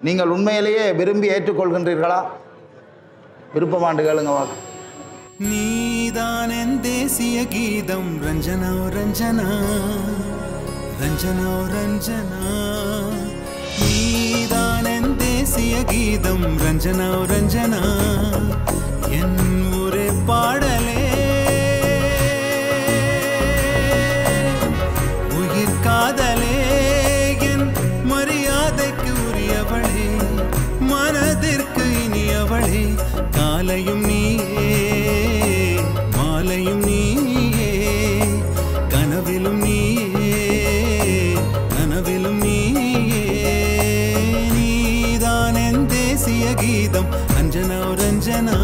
நீங்கள் உண்மையிலேயே விரும்பி ஏற்றுக்கொள்கின்றீர்களா? விருப்பமாண்டு கேளுங்க வாங்க. நீதான் என் தேசிய கீதம் ரஞ்சனா ரஞ்சனா ரஞ்சனா ரஞ்சனா நீதான் என் தேசிய கீதம் ரஞ்சனா ரஞ்சனா என் ஒரே பாடலே உயிர் காதலே என் மரியாதைக்கு உரியவளே மனதிற்கு இனியவளே காலையும் நீயே மாலையும் நீயே கனவிலும் நீயே கனவிலும் நீயே நீதான் என் தேசிய கீதம் ரஞ்சனா ரஞ்சனா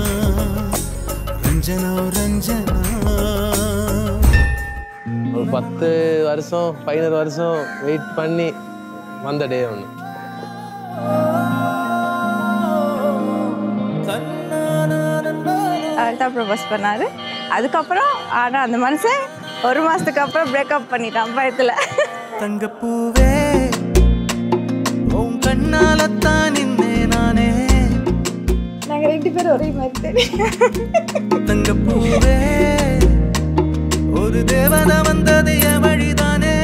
ரஞ்சனா ரஞ்சனா. ஒரு 10 வருஷம் 15 வருஷம் வெயிட் பண்ணி வந்த டே ஒன்று. அவர் தான் ப்ரொபோஸ் பண்ணாரு. அதுக்கப்புறம் ஆனால் அந்த மனுஷன் 1 மாதத்துக்கு அப்புறம் பிரேக்கப் பண்ணிட்டான் பயத்தில். தங்கப்பூவே உன் கண்ணாலத்தான் நின்னே நானே நாங்கள் 2 பேரும் ஒரே மாதிரி தெரியும். தங்கப்பூவே ஒரு தேவதை வந்தது என் வழிதானே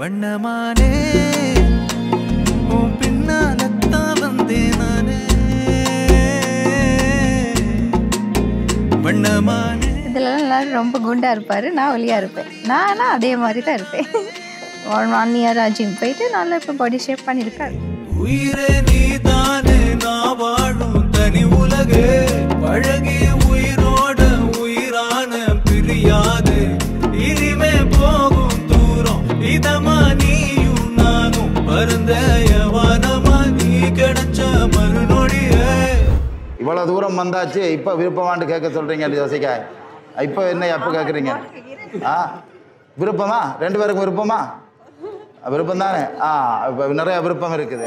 வண்ணமானே உன் பின்னாலத்தான் வந்தேன் நானே வண்ணமானே. இதெல்லாம் எல்லாரும் ரொம்ப குண்டாக இருப்பார், நான் ஒல்லியாக இருப்பேன். நானா அதே மாதிரி தான் இருப்பேன். 1 இயர் ஜிம் போயிட்டு நல்லா இப்போ பாடி ஷேப் பண்ணியிருக்காரு. உயிரே நீதானே நான் வாழும் தனி உலகு பழகி உயிரோட உயிரான பிரியாது இனிமே போகும் தூரம் இதமா நீயும் நானும் பருந்தயவானமா நீ கிடைச்ச மறுநொடிய. இவ்வளோ தூரம் வந்தாச்சு, இப்போ விருப்பமாண்டு கேட்க சொல்கிறீங்க ஜோசிகா. இப்போ என்ன எப்போ கேட்குறீங்க? விருப்பமா? 2 பேருக்கும் விருப்பமா? விருப்பம் தானே. இப்போ நிறைய விருப்பம் இருக்குது.